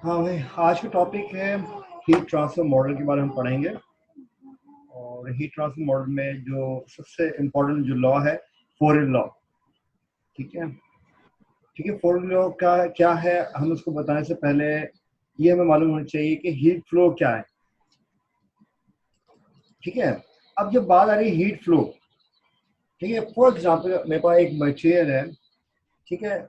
हाँ भाई, आज का टॉपिक है हीट ट्रांसफर मॉडल के बारे में पढ़ेंगे। और हीट ट्रांसफर मॉडल में जो सबसे इम्पोर्टेंट जो लॉ है, फोरियर लॉ। ठीक है, ठीक है। फोरियर लॉ का क्या है, हम उसको बताने से पहले ये हमें मालूम होना चाहिए कि हीट फ्लो क्या है। ठीक है, अब जब बात आ रही है हीट फ्लो, ठीक है, फॉर एग्जाम्पल मेरे पास एक मटेरियल है। ठीक है,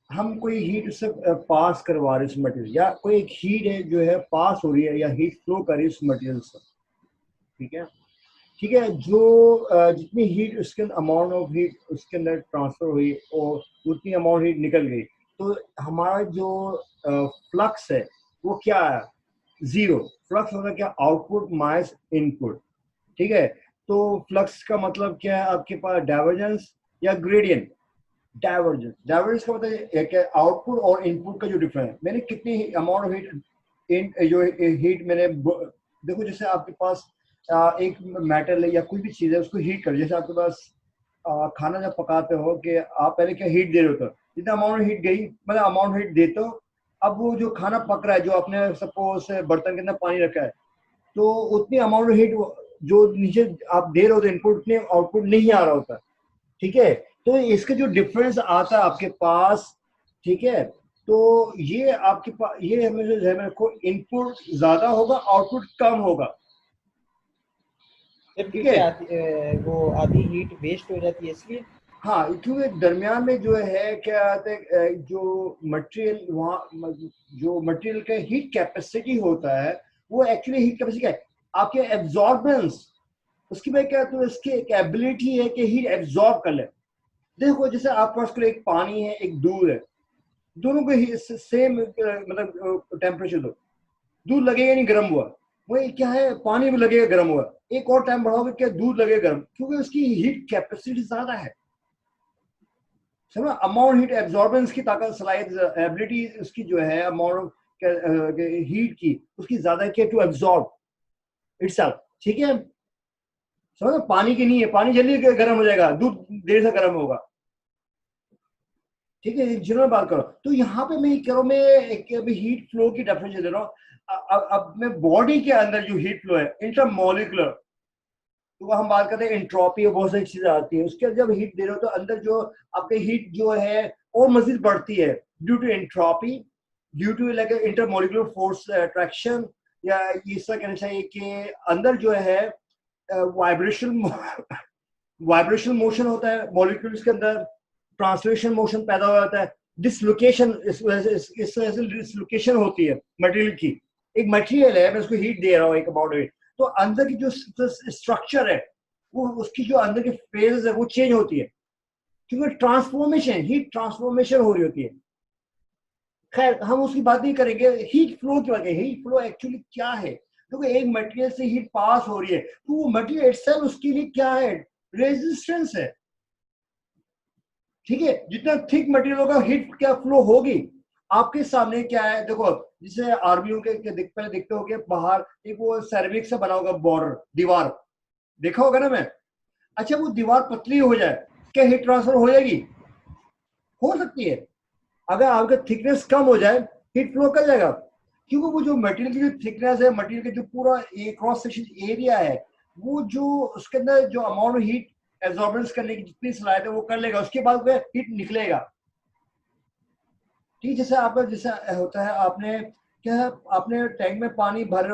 हम कोई हीट उससे पास करवा रहे हैं उस मटेरियल, या कोई एक हीट है जो है पास हो रही है या हीट फ्लो कर रही है उस मटेरियल से। ठीक है, ठीक है। जो जितनी हीट उसके अमाउंट ऑफ हीट उसके अंदर ट्रांसफर हुई और उतनी अमाउंट हीट निकल गई, तो हमारा जो फ्लक्स है वो क्या है, जीरो। फ्लक्स होगा क्या, आउटपुट माइनस इनपुट। ठीक है, तो फ्लक्स का मतलब क्या है आपके पास, डाइवर्जेंस या ग्रेडियंट। डाइवर्जेंस, डाइवर्जेंस का मतलब है कि आउटपुट और इनपुट का जो डिफरेंस है, मैंने कितनी अमाउंट ऑफ हीट इन जो हीट मैंने देखो, जैसे आपके पास एक मेटल है या कोई भी चीज है, उसको हीट कर, जैसे आपके पास खाना जब पकाते हो कि आप पहले क्या हीट दे रहे हो, जितना अमाउंट हीट गई, मतलब अमाउंट हीट देते हो। अब वो जो खाना पक रहा है, जो आपने सपोज बर्तन के अंदर पानी रखा है, तो उतनी अमाउंट हीट जो नीचे आप दे रहे होते इनपुट, उतने आउटपुट नहीं आ रहा होता। ठीक है, तो इसका जो डिफरेंस आता है आपके पास, ठीक है, तो ये आपके पास, ये हमें जो ध्यान में रखो, इनपुट ज्यादा होगा, आउटपुट कम होगा। फिर ठीक है, क्योंकि वो आधी हीट वेस्ट हो जाती है इसलिए। हाँ, क्योंकि दरमियान में जो है क्या आते हैं, जो मटेरियल वहाँ, जो मटेरियल का हीट कैपेसिटी होता है, वो एक्चुअली हीट कैपेसिटी क्या है, आपके एब्जॉर्बेंस। उसकी वजह क्या है, तो इसकी एक एबिलिटी है कि हीट एब्जॉर्ब कर ले। देखो, जैसे आपके पास एक पानी है, एक दूध है, दोनों को सेम मतलब टेम्परेचर दो, दूध लगेगा नहीं गर्म हुआ। वही क्या है, पानी भी लगेगा गर्म हुआ। एक और टाइम बढ़ाओगे क्या, दूध लगेगा गर्म, क्योंकि उसकी हीट कैपेसिटी ज्यादा है। समझ, अमाउंट हीट एब्जॉर्बेंस की ताकत, सलाहियत, एबिलिटी उसकी जो है, अमाउंट ऑफ हीट की उसकी ज्यादा है टू एब्जॉर्ब इटसेल्फ। ठीक है, समझ, पानी की नहीं है, पानी जल्दी गर्म हो जाएगा, दूध देर से गर्म होगा। ठीक है, जनरल बात करो, तो यहाँ पे मैं ये कह रहा हूँ, मैं एक अभी हीट फ्लो की डेफिनेशन दे रहा हूँ। अब मैं बॉडी के अंदर जो हीट फ्लो है, इंटरमोलिकुलर, तो हम बात करते हैं इंट्रोपी और बहुत सारी चीजें आती है उसके, जब हीट दे रहे हो तो अंदर जो आपके हीट जो है और मजीद बढ़ती है, due to entropy, due to like intermolecular force attraction, या इस तरह कहना चाहिए कि अंदर जो है वाइब्रेशन वाइब्रेशनल मोशन होता है मॉलिक्यूल्स के अंदर, ट्रांसलेशन मोशन पैदा हो जाता है, डिसलोकेशन, इस वजह से डिसलोकेशन होती है मटेरियल की। एक मटेरियल है, मैं उसको हीट दे रहा हूँ एक अमाउंट में, तो अंदर की जो स्ट्रक्चर है, वो उसकी जो अंदर की फेज है वो चेंज होती है, क्योंकि ट्रांसफॉर्मेशन, हीट ट्रांसफॉर्मेशन हो रही होती है। खैर, हम उसकी बात नहीं करेंगे, हीट फ्लो की बात है। हीट फ्लो एक्चुअली क्या है, क्योंकि एक मटेरियल से हीट पास हो रही है, तो वो मटेरियल इटसेल्फ उसके लिए क्या है, रेजिस्टेंस है। ठीक है, जितना थिक मटेरियल होगा, हीट क्या फ्लो होगी। आपके सामने क्या है, देखो, जिसे आर्मियों पहले देखते हो बाहर एक वो सेरेमिक से बना होगा बॉर्डर, दीवार, देखा होगा ना मैं। अच्छा, वो दीवार पतली हो जाए, क्या हीट ट्रांसफर हो जाएगी? हो सकती है। अगर आपका थिकनेस कम हो जाए, हीट फ्लो कर जाएगा, क्योंकि वो जो मटेरियल की जो थिकनेस है, मटेरियल का जो पूरा क्रॉस सेक्शन एरिया है, वो जो उसके अंदर जो अमाउंट ऑफ हीट एब्जॉर्बेंस करने की जितनी सलाहियत है वो कर लेगा, उसके बाद वह हीट निकलेगा। ठीक, जैसे आपका जैसे होता है, आपने क्या है, आपने टैंक में पानी भर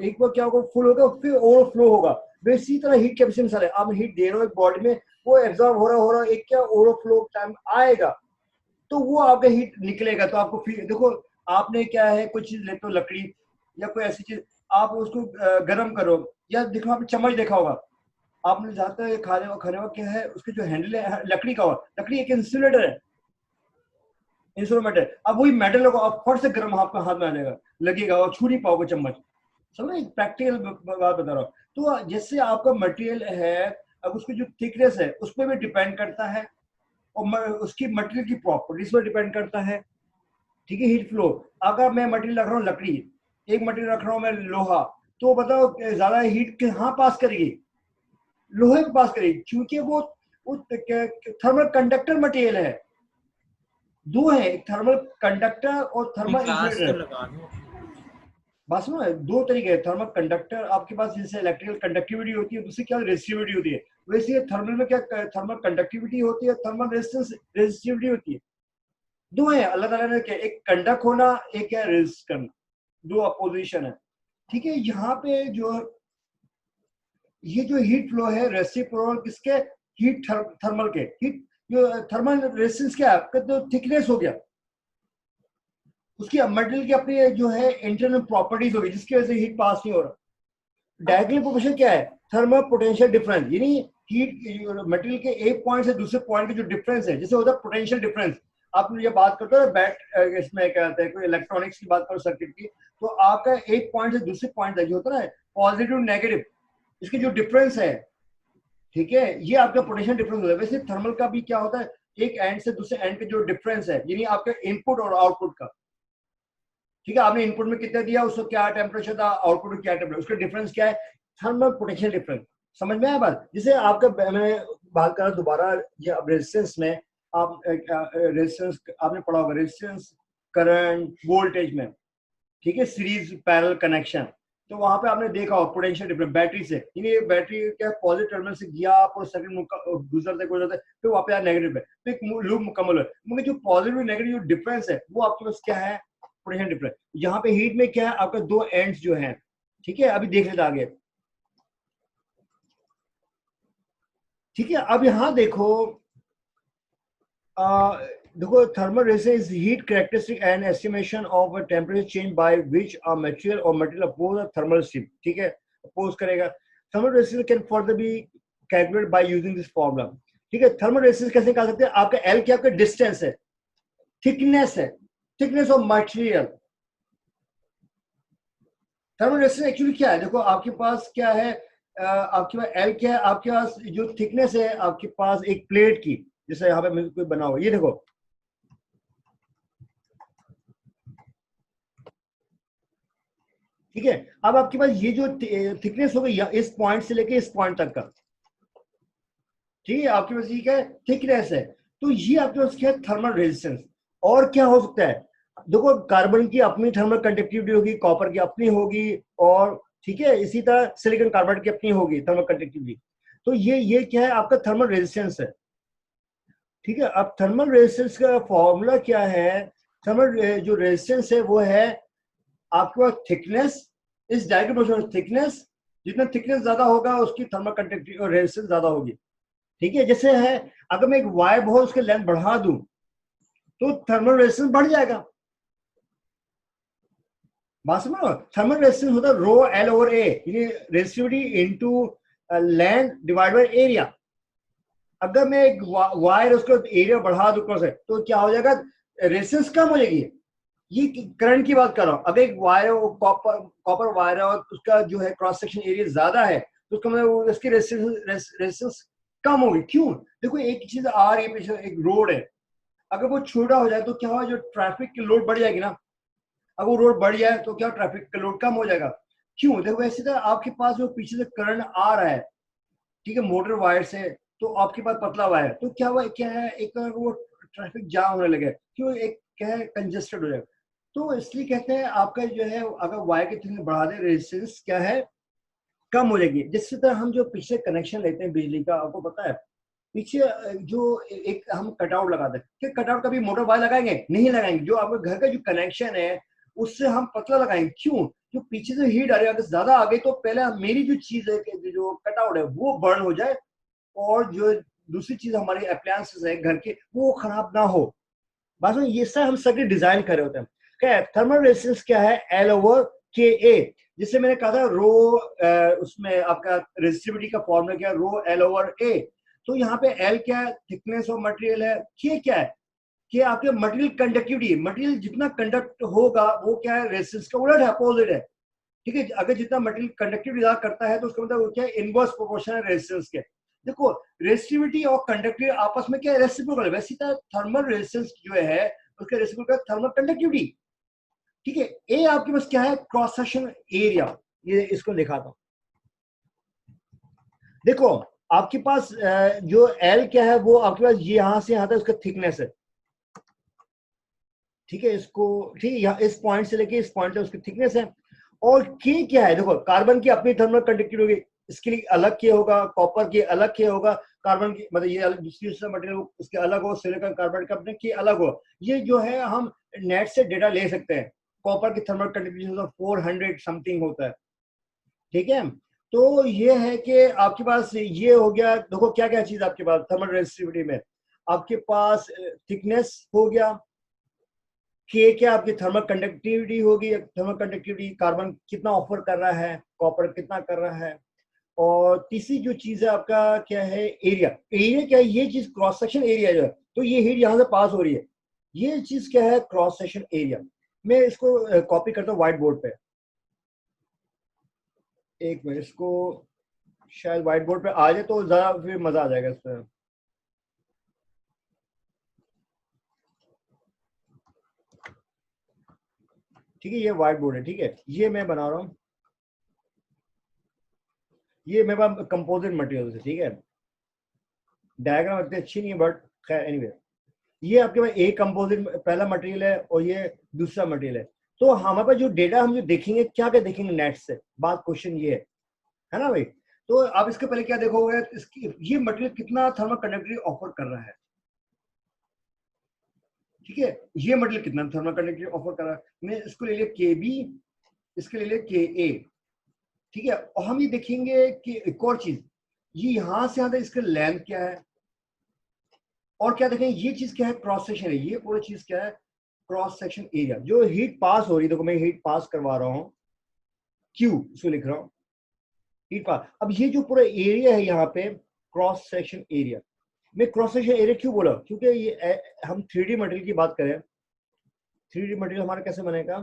एक बार क्या होगा, फुल होगा, फिर ओवरफ्लो होगा। इसी तरह हीट कैपेसिटी मिसाल है, आप हीट दे रहे हो एक बॉडी में, वो एब्जॉर्ब हो रहा एक क्या ओवरफ्लो टाइम आएगा, तो वो आपका हीट निकलेगा। तो आपको फिर देखो, आपने क्या है, कुछ चीज लेते हो, लकड़ी या कोई ऐसी चीज, आप उसको गर्म करो, या देखो आपने चम्मच देखा होगा, आपने जाते हैं खाने वक्त क्या है, उसके जो हैंडल है लकड़ी का हुआ, लकड़ी एक इंसुलेटर है, इंस्ट्रूमेंट है। अब वही मेटल होगा, आप फट से गर्म आपका हाथ में आ जाएगा, लगेगा और छू नहीं पाओगे चम्मच। समझ, एक प्रैक्टिकल बात बता रहा हूँ। तो जैसे आपका मटेरियल है, अब उसकी जो थिकनेस है उस पर भी डिपेंड करता है, और उसकी मटेरियल की प्रॉपर्टीज पर डिपेंड करता है। ठीक है, हीट फ्लो, अगर मैं मटेरियल रख रहा हूँ लकड़ी, एक मटेरियल रख रहा हूँ मैं लोहा, तो बताओ ज्यादा हीट कहाँ पास करेगी, लोहे को पास करेगी, क्योंकि वो थर्मल कंडक्टर मटेरियल है। दो है, एक थर्मल कंडक्टर और थर्मल क्लास तो इंसुलेटर। लगा लो। बात सुनो, दो तरीके हैं थर्मल कंडक्टर आपके पास, जैसे इलेक्ट्रिकल कंडक्टिविटी होती है, दूसरी क्या रेसिस्टिविटी होती है। वैसे थर्मल में क्या थर्मल कंडक्टिविटी होती है, थर्मल रेजिस्टेंस रेसिस्टिविटी होती है। दो है अलग अलग, क्या एक कंडक्ट होना, एक है रेजिस्ट करना, दो अपोजिशन है। ठीक है, यहाँ पे जो ये जो हीट फ्लो है रेसिप्रोकल किसके, हीट थर्मल के, हीट जो थर्मल रेजिस्टेंस क्या है आपका, तो थिकनेस हो गया, उसकी मटेरियल की अपनी जो है इंटरनल प्रॉपर्टीज होगी जिसकी वजह से हीट पास नहीं हो रहा। डायगोनल प्रोपोर्शन क्या है, थर्मल पोटेंशियल डिफरेंस, यानी हीट मटेरियल के एक पॉइंट से दूसरे पॉइंट का जो डिफरेंस है, जैसे होता है पोटेंशियल डिफरेंस। आप ये बात करते हो बैट, इसमें क्या कहते हैं, कोई इलेक्ट्रॉनिक्स की बात करो सर्किट की, तो आपका एक पॉइंट से दूसरे पॉइंट तक जो होता है ना, पॉजिटिव नेगेटिव, इसके जो डिफरेंस है, ठीक है, ये आपका पोटेंशियल डिफरेंस होता है। वैसे थर्मल का भी क्या होता है, एक एंड से दूसरे एंड के जो डिफरेंस है, यानी आपका इनपुट और आउटपुट का, ठीक है, आपने इनपुट में कितना दिया, उसको क्या टेम्परेचर था, आउटपुट में क्या टेम्परेचर, उसका डिफरेंस क्या है, थर्मल पोटेंशियल डिफरेंस। समझ में आया बात। जैसे आपका, मैं बात कर रहा दोबारा, ये अब रेजिस्टेंस में, आप रेजिस्टेंस आपने पढ़ा होगा, रेजिस्टेंस करंट वोल्टेज में, ठीक है, सीरीज पैरेलल कनेक्शन, तो वहां पे आपने देखा हो पोटेंशियल डिफरेंस बैटरी से, यानी बैटरी क्या पॉजिटिव टर्मिनल से गया और सेकंड गुजरते गुजरते फिर वापस आया नेगेटिव पे, तो एक लूप मुकम्मल है, मगर जो पॉजिटिव नेगेटिव जो डिफरेंस है वो आपके पास क्या है, पोटेंशियल डिफरेंस। यहाँ पे हीट में क्या है, आपका दो एंड्स जो हैं, ठीक है, अभी देख लेते आगे। ठीक है, अब यहाँ देखो, देखो thermal resistance heat characteristic and estimation of a temperature change by which a material और material oppose a thermal stream, ठीक है, अपोज करेगा। Thermal resistance can further be calculated by using this formula. ठीक है, थर्मल रेजिस्टेंस कैसे निकाल सकते हैं, आपका एल क्या, आपका डिस्टेंस है, थिकनेस है, thickness of material. Thermal resistance actually क्या है, देखो आपके पास क्या है, आपके पास एल क्या है, आपके पास जो थिकनेस है आपके पास एक प्लेट की, जैसे यहाँ पे कोई बना हुआ, ये देखो, ठीक है। अब आपके पास ये जो थिकनेस हो गई इस पॉइंट से लेके इस पॉइंट तक का, ठीक है, आपके पास ये क्या है, थिकनेस है, तो ये आपके पास क्या है, थर्मल रेजिस्टेंस। और क्या हो सकता है, देखो कार्बन की अपनी थर्मल कंडक्टिविटी होगी, कॉपर की अपनी होगी, और ठीक है, इसी तरह सिलिकॉन कार्बाइड की अपनी होगी थर्मल कंडक्टिविटी। तो ये क्या है, आपका थर्मल रेजिस्टेंस है। ठीक है, अब थर्मल रेजिस्टेंस का फॉर्मूला क्या है, थर्मल जो रेजिस्टेंस है वो है आपके पास थिकनेस, इस डायग्राम थिकनेस, जितना थिकनेस ज्यादा होगा उसकी थर्मल कंडक्टिविटी और रेजिस्टेंस ज्यादा होगी। ठीक है, जैसे है, अगर मैं एक वायर बहुत उसके लेंथ बढ़ा दूं तो थर्मल रेजिस्टेंस बढ़ जाएगा। बात समझो, थर्मल रेजिस्टेंस होता है रो एल ओवर ए, यानी resistivity into length divide by area. अगर मैं एक वायर उसको एरिया बढ़ा दूं से, तो क्या हो जाएगा, रेजिस्टेंस कम हो जाएगी। ये करंट की बात कर रहा हूं, अगर एक वायर कॉपर कॉपर वायर है और उसका जो है क्रॉस सेक्शन एरिया ज्यादा है, तो उसका मतलब उसकी रेजिस्टेंस कम होगी। क्यों, देखो एक चीज आ रही है पीछे, एक रोड है, अगर वो छोटा हो जाए तो क्या होगा, जो ट्रैफिक की लोड बढ़ जाएगी ना, अगर वो रोड बढ़ जाए तो क्या ट्रैफिक का लोड कम हो जाएगा। क्यों, देखो ऐसे तो आपके पास जो पीछे से करंट आ रहा है, ठीक है, मोटर वायर से, तो आपके पास पतला वायर, तो क्या हुआ, क्या है, एक वो ट्रैफिक जाम होने लगे, क्यों, एक क्या है, कंजेस्टेड हो जाएगा। तो इसलिए कहते हैं आपका जो है, अगर वायर की थिकनेस बढ़ा दे, रेजिस्टेंस क्या है, कम हो जाएगी। जिस तरह हम जो पीछे कनेक्शन लेते हैं बिजली का, आपको पता है, पीछे जो एक हम कटआउट लगाते हैं, क्या कटआउट कभी मोटर वायर लगाएंगे, नहीं लगाएंगे। जो आपके घर का जो कनेक्शन है उससे हम पतला लगाएंगे, क्यों, जो पीछे से हीट आ रही है, अगर ज्यादा आ गई तो पहले मेरी जो चीज है कि जो कटआउट है वो बर्न हो जाए, और जो दूसरी चीज हमारी अप्लायंसेस है घर के वो खराब ना हो। बस में ये सब हम सर्किट डिजाइन कर रहे होते हैं। क्या थर्मल रेजिस्टेंस क्या है, एल ओवर के ए, जिससे मैंने कहा था रो, उसमें आपका रेजिस्टिविटी का फॉर्मूला क्या है, रो एल ओवर ए। तो यहाँ पे एल क्या है, थिकनेस ऑफ मटेरियल है, के क्या है, कि आपके मटेरियल कंडक्टिविटी, मटेरियल जितना कंडक्ट होगा वो क्या है, रेजिस्टेंस का उलट है, अपोजिट है। ठीक है, अगर जितना मटेरियल कंडक्टिविटी ज्यादा करता है तो उसका मतलब वो क्या है, इनवर्स प्रोपोर्शनल है रेजिस्टेंस के। देखो रेजिस्टिविटी और कंडक्टिविटी आपस में क्या है, रेसिप्रोकल है। वैसे थर्मल रेजिस्टेंस जो है उसका रेसिप्रोकल थर्मल कंडक्टिविटी। ठीक है, ए आपके पास क्या है, क्रॉस सेक्शन एरिया, ये इसको दिखाता हूं। देखो आपके पास जो एल क्या है, वो आपके पास ये यहां से यहां तक उसका थिकनेस है, ठीक है, इसको ठीक है, यहाँ इस पॉइंट से लेके इस पॉइंट तक उसकी थिकनेस है। और के क्या है, देखो कार्बन की अपनी थर्मल कंडक्टिविटी होगी, इसके लिए अलग के होगा, कॉपर के अलग के होगा, कार्बन की मतलब ये दूसरी मटेरियल उसके अलग हो, सिलिकॉन कार्बन का अपने के अलग हो। ये जो है हम नेट से डेटा ले सकते हैं। कॉपर की थर्मल कंडक्टिविटी 400 समथिंग होता है। ठीक है, तो ये है कि आपके पास ये हो गया। देखो क्या क्या चीज आपके पास थर्मल रेजिस्टिविटी में, आपके पास थिकनेस हो गया, के क्या आपकी थर्मल कंडक्टिविटी होगी, थर्मल कंडक्टिविटी कार्बन कितना ऑफर कर रहा है, कॉपर कितना कर रहा है। और तीसरी जो चीज है आपका क्या है, एरिया। एरिया क्या है, ये चीज क्रॉस सेक्शन एरिया जो है, तो ये हीट यहां से पास हो रही है, ये चीज क्या है, क्रॉस सेक्शन एरिया। मैं इसको कॉपी करता हूँ व्हाइट बोर्ड पे, एक मिनट, इसको शायद व्हाइट बोर्ड पे आ जाए तो ज्यादा फिर मजा आ जाएगा इसमें। ठीक है, ये व्हाइट बोर्ड है, ठीक है, ये मैं बना रहा हूँ, ये मेरे पास कंपोजिट मटेरियल है, ठीक है। डायग्राम इतनी अच्छी नहीं है बट खैर एनीवे, ये आपके पास एक कंपोजिट पहला मटेरियल है और ये दूसरा मटेरियल है। तो हमारे पास जो डेटा हम जो देखेंगे, क्या क्या देखेंगे नेट से, बात क्वेश्चन ये है ना भाई। तो आप इसके पहले क्या देखोगे, इसकी ये मटेरियल कितना थर्मल कंडक्टिविटी ऑफर कर रहा है। ठीक है, ये मटेरियल कितना थर्मल कंडक्टिविटी ऑफर कर रहा है, मैं इसको ले लिया के बी, इसके ले लिया के ए। ठीक है, और हम ये देखेंगे कि एक और चीज, ये यहां से यहां तक इसका लेंथ क्या है, और क्या देखेंगे, ये चीज क्या है, क्रॉस सेक्शन है, ये पूरी चीज क्या है, क्रॉस सेक्शन एरिया जो हीट पास हो रही है। देखो मैं हीट पास करवा रहा हूँ, क्यू इसको लिख रहा हूँ, हीट पास। अब ये जो पूरा एरिया है यहाँ पे, क्रॉस सेक्शन एरिया, मैं क्रॉस सेक्शन एरिया क्यों बोला, क्योंकि ये हम 3D मटेरियल की बात करें, 3D मटेरियल हमारा कैसे बनेगा,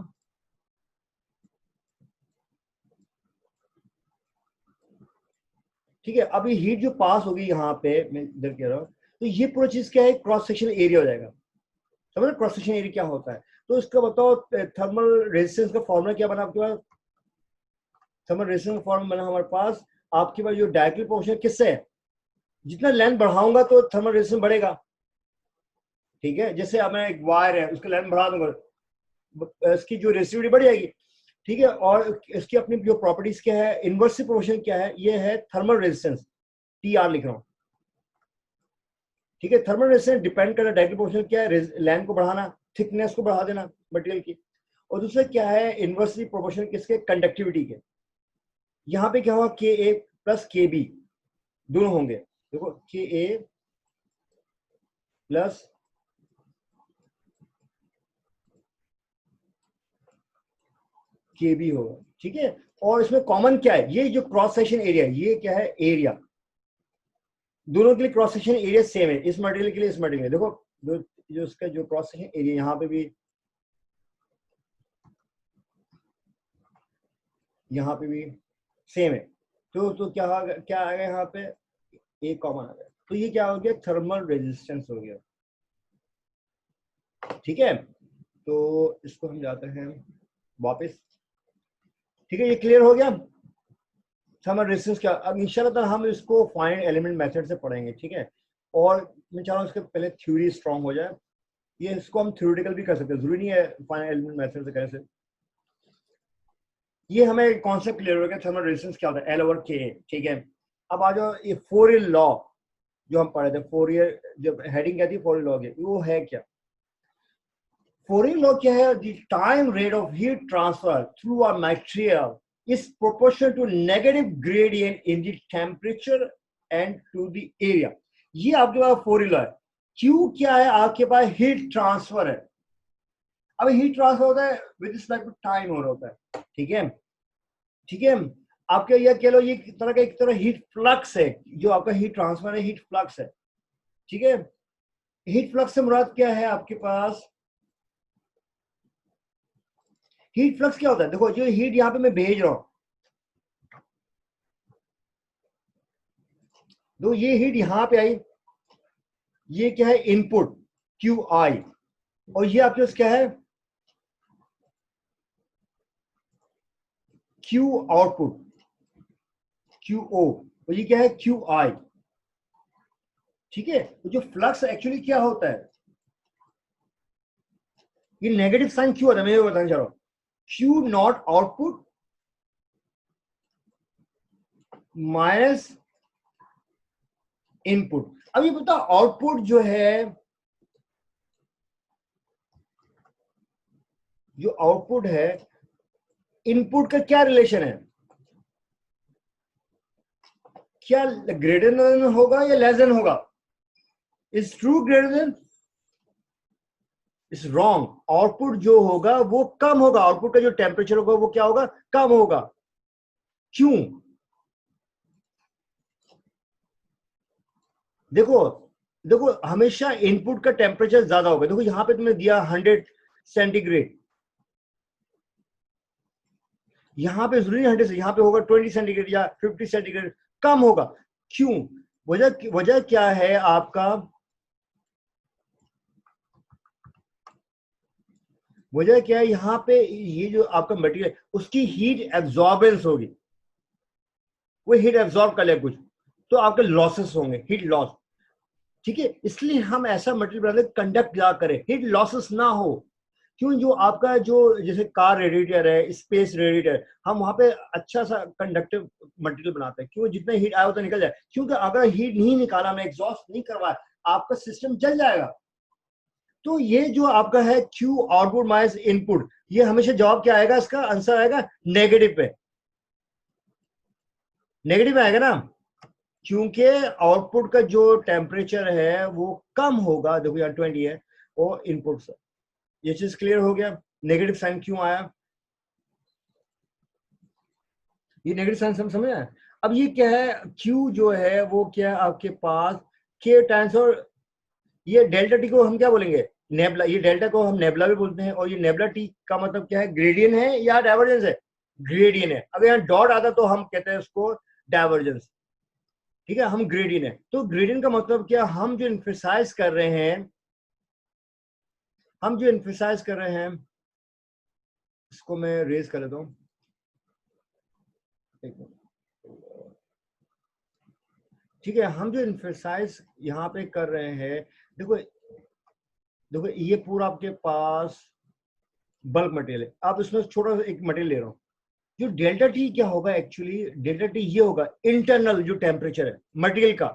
ठीक है। अभी हीट जो पास होगी यहाँ पे, मैं इधर कह रहा हूँ, तो ये पूरा चीज क्या है, क्रॉस सेक्शन एरिया हो जाएगा। समझ, क्रॉस सेक्शन एरिया क्या होता है। तो इसका बताओ थर्मल रेजिस्टेंस का फॉर्मूला क्या बना आपके पास, थर्मल रेजिस्टेंस का फॉर्मूला बना हमारे पास, आपके पास जो डायरेक्टली प्रोपोर्शनल किससे है, जितना लेंथ बढ़ाऊंगा तो थर्मल रेजिस्टेंस बढ़ेगा। ठीक है, जैसे अब मैं एक वायर है उसका लेंथ बढ़ा दूंगा, इसकी जो रेजिस्टिविटी बढ़ जाएगी। ठीक है, और इसकी अपनी जो प्रॉपर्टीज क्या है, इनवर्सली प्रोपोर्शनल क्या है, ये है थर्मल रेजिस्टेंस, टी आर लिख रहा हूँ। ठीक है, थर्मल रेजिस्टेंस डिपेंड करता है डायरेक्टली प्रोपोर्शनल क्या है, लेंथ को बढ़ाना, थिकनेस को बढ़ा देना मटेरियल की। और दूसरा क्या है, इनवर्सली प्रोपोर्शनल किसके, कंडक्टिविटी के। यहाँ पे क्या होगा, के ए प्लस के बी दोनों होंगे। देखो के ए प्लस के बी होगा। ठीक है, और इसमें कॉमन क्या है, ये जो क्रॉस सेक्शन एरिया, ये क्या है, एरिया, दोनों के लिए क्रॉस सेक्शन एरिया सेम है, इस मटेरियल के लिए इस मटेरियल देखो, जो इसका जो क्रॉस सेक्शन एरिया यहाँ पे भी, यहाँ पे भी सेम है। तो क्या आ गया यहाँ पे, एक कॉमन आ गया, तो ये क्या हो गया, थर्मल रेजिस्टेंस हो गया। ठीक है, तो इसको हम जाते हैं वापस। ठीक है, ये क्लियर हो गया थर्मल रेजिस्टेंस क्या। अब इंशाल्लाह हम इसको फाइनल एलिमेंट मेथड से पढ़ेंगे। ठीक है, और मैं चाह रहा हूँ इसके पहले थ्योरी स्ट्रांग हो जाए, ये इसको हम थ्योरेटिकल भी कर सकते हैं, जरूरी नहीं है फाइनल एलिमेंट मेथड से कैसे। ये हमें कॉन्सेप्ट क्लियर हो गया थर्मल रेजिस्टेंस क्या होता है, एल ओवर के। ठीक है, अब आ जाओ ये फोरियर लॉ जो हम पढ़े थे, फोरियर जब हेडिंग क्या थी, फोरियर लॉ की, वो है क्या, फोरियर लॉ क्या है, the time rate of heat transfer through a material is proportional to negative gradient in the temperature and to the area। ये आपके पास फॉर्मूला है। Q क्या है, आपके पास हीट ट्रांसफर है। अब हीट ट्रांसफर होता है विद रिस्पेक्ट टू टाइम हो रहा होता है। ठीक है, ठीक है, आपके ये कह लो, ये तरह का एक तरह हीट फ्लक्स है, जो आपका हीट ट्रांसफर है, हीट फ्लक्स है। ठीक है, हीट फ्लक्स से मुराद क्या है आपके पास, हीट फ्लक्स क्या होता है, देखो जो हीट यहाँ पे मैं भेज रहा हूं, तो ये हीट यहां पे आई, ये क्या है, इनपुट क्यू आई, और ये आपके पास क्या है, क्यू आउटपुट क्यू ओ, और ये क्या है, क्यू आई। ठीक है, तो जो फ्लक्स एक्चुअली क्या होता है, ये नेगेटिव साइन क्यों होता है, मैं ये बताना चाह रहा हूँ। Q not output minus input. अब ये बताओ आउटपुट जो है, जो आउटपुट है, इनपुट का क्या रिलेशन है? क्या ग्रेटर देन होगा या लेस देन होगा? Is true greater than, is wrong. Output जो होगा वो कम होगा, आउटपुट का जो टेम्परेचर होगा वो क्या होगा, कम होगा। क्यों? देखो देखो हमेशा इनपुट का टेम्परेचर ज्यादा होगा। देखो यहां पे तुमने दिया 100 सेंटीग्रेड, यहां पे जरूरी 100 से, यहां पे होगा 20 सेंटीग्रेड या 50 सेंटीग्रेड, कम होगा। क्यों? वजह क्या है आपका? वजह क्या है, यहाँ पे ये जो आपका मटेरियल उसकी हीट एब्जॉर्बेंस होगी, वो हीट एब्जॉर्ब कर ले कुछ, तो आपके लॉसेस होंगे, हीट लॉस। ठीक है, इसलिए हम ऐसा मटेरियल बनाते कंडक्ट ज्यादा करें, हीट लॉसेस ना हो। क्यों? जो आपका जो जैसे कार रेडिएटर है, स्पेस रेडिएटर, हम वहां पे अच्छा सा कंडक्टिव मटेरियल बनाते हैं। क्यों? जितना हीट आया होता निकल जाए। क्योंकि अगर हीट नहीं निकाला, हमने एग्जॉस्ट नहीं करवाया, आपका सिस्टम जल जाएगा। तो ये जो आपका है क्यू आउटपुट माइनस इनपुट, ये हमेशा जवाब क्या आएगा, इसका आंसर आएगा नेगेटिव पे, नेगेटिव आएगा ना, क्योंकि आउटपुट का जो टेम्परेचर है वो कम होगा। देखो यहाँ 20 है और इनपुट से, ये चीज क्लियर हो गया। नेगेटिव साइन क्यों आया, ये नेगेटिव साइन समझ आया। अब ये क्या है, क्यू जो है वो क्या है आपके पास के टाइम्स, और ये डेल्टा टी को हम क्या बोलेंगे, नेबला। ये डेल्टा को हम नेबला भी बोलते हैं, और ये नेबला टी का मतलब क्या है, ग्रेडियंट है या डाइवर्जेंस है, ग्रेडियंट है। अगर यहाँ डॉट आता तो हम कहते हैं उसको डाइवर्जेंस। ठीक है, हम ग्रेडियंट है। तो ग्रेडियंट का मतलब क्या, हम जो एम्फेसाइज कर रहे हैं, हम जो एम्फेसाइज कर रहे हैं, इसको मैं रेज कर लेता हूँ। ठीक है, हम जो एम्फेसाइज यहाँ पे कर रहे हैं, देखो देखो ये पूरा आपके पास बल्क मटेरियल है। आप इसमें छोटा सा एक मटेरियल ले रहा हूँ। जो डेल्टा टी क्या होगा, एक्चुअली डेल्टा टी ये होगा इंटरनल जो टेम्परेचर है मटेरियल का,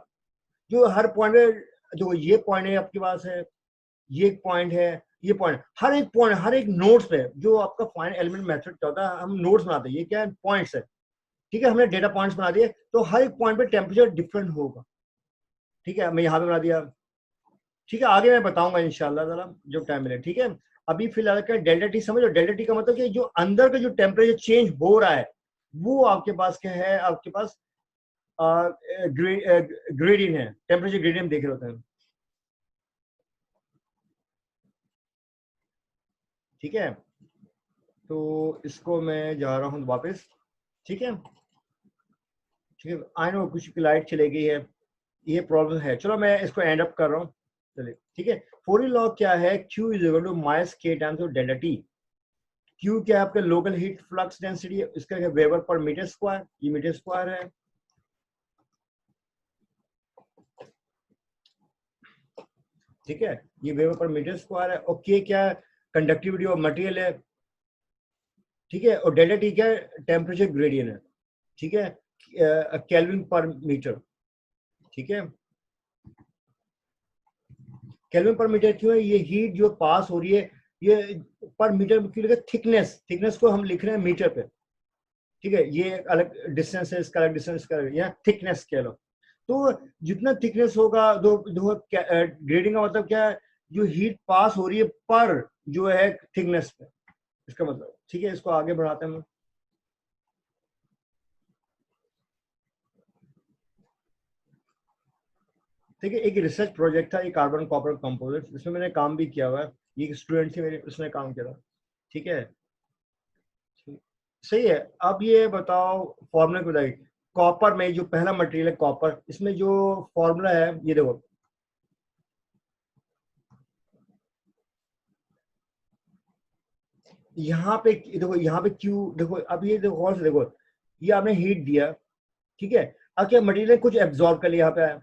जो हर पॉइंट में, जो ये पॉइंट है आपके पास है, ये एक पॉइंट है, ये पॉइंट, हर एक पॉइंट, हर एक नोड्स पे, जो आपका फाइन एलिमेंट मेथड क्या होता है, हम नोड्स बनाते हैं, ये क्या है, पॉइंट्स है। ठीक है, हमने डेटा पॉइंट्स बना दिए, तो हर एक पॉइंट पे टेम्परेचर डिफरेंट होगा। ठीक है, मैं यहाँ पे बना दिया। ठीक है, आगे मैं बताऊंगा इंशाल्लाह ताला जब टाइम मिले। ठीक है, अभी फिलहाल क्या डेल्टा टी समझो। डेल्टा टी का मतलब कि जो अंदर का जो टेम्परेचर चेंज हो रहा है, वो आपके पास क्या है, आपके पास ग्रेडियंट है, टेम्परेचर ग्रेडियंट देख रहे होते हैं। ठीक है, तो इसको मैं जा रहा हूँ वापस। ठीक है, ठीक है, आई नो कुछ लाइट चली गई है, ये प्रॉब्लम है। चलो मैं इसको एंड अप कर रहा हूँ। चलिए, ठीक है, फोरी लॉ क्या है, Q is equal to minus K times of delta T. Q क्या है आपका लोकल हीट फ्लक्स डेंसिटी, इसका वेबर पर मीटर स्क्वायर, ये मीटर स्क्वायर है। ठीक है, ये वेबर पर मीटर स्क्वायर है। और K क्या है, कंडक्टिविटी ऑफ मटेरियल है। ठीक है, और डेल्टा टी क्या है, टेम्परेचर ग्रेडियंट है। ठीक है, केल्विन पर मीटर। ठीक है, केल्विन पर मीटर क्यों है, ये हीट जो पास हो रही है, ये पर मीटर क्यों लिखा, थिकनेस, थिकनेस को हम लिख रहे हैं मीटर पे। ठीक है, ये अलग डिस्टेंस है, इसका अलग डिस्टेंस, इसका अलग, यहाँ थिकनेस कह लो। तो जितना थिकनेस होगा, दो ग्रेडिंग का मतलब क्या है, जो हीट पास हो रही है पर जो है थिकनेस पे, इसका मतलब। ठीक है, इसको आगे बढ़ाते हैं हम। ठीक है, एक रिसर्च प्रोजेक्ट था, ये कार्बन कॉपर कंपोजिट, इसमें मैंने काम भी किया हुआ है। ये स्टूडेंट थे मेरे, उसने काम किया था। ठीक है, सही है। अब ये बताओ फॉर्मूला को बताइए, कॉपर में जो पहला मटेरियल है कॉपर, इसमें जो फॉर्मूला है ये देखो, यहाँ पे देखो, यहाँ पे क्यू देखो, अब ये देखो और से देखो, ये आपने हीट दिया। ठीक है, अब क्या मटेरियल कुछ एब्जॉर्ब कर लिया, यहाँ पे आया,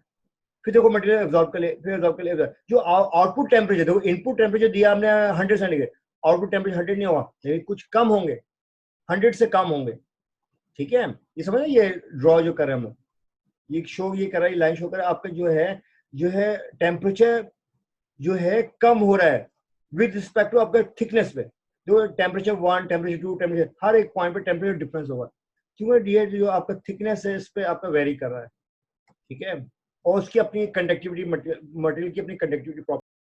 फिर देखो मटेरियल एब्जॉर्ब कर ले, फिर एब्जॉर्ब कर ले, जो आउटपुट टेम्परेचर देखो, इनपुट टेम्परेचर दिया हमने 100 सेंटीग्रेड, आउटपुट टेम्परेचर 100 नहीं होगा, लेकिन कुछ कम होंगे, 100 से कम होंगे। ठीक है, ये समझ रहे, ये ड्रॉ जो कर रहे हैं हम, ये शो ये कर रहा है, लाइन शो कर रहा है आपका जो है टेम्परेचर जो है कम हो रहा है विद रिस्पेक्ट टू आपका थिकनेस पे। जो टेम्परेचर 1, टेम्परेचर 2, टेम्परेचर हर एक पॉइंट पे टेम्परेचर डिफरेंस होगा, क्योंकि ये जो आपका थिकनेस है इस पे आपका वेरी कर रहा है। ठीक है, और उसकी अपनी कंडक्टिविटी, मटेरियल की अपनी कंडक्टिविटी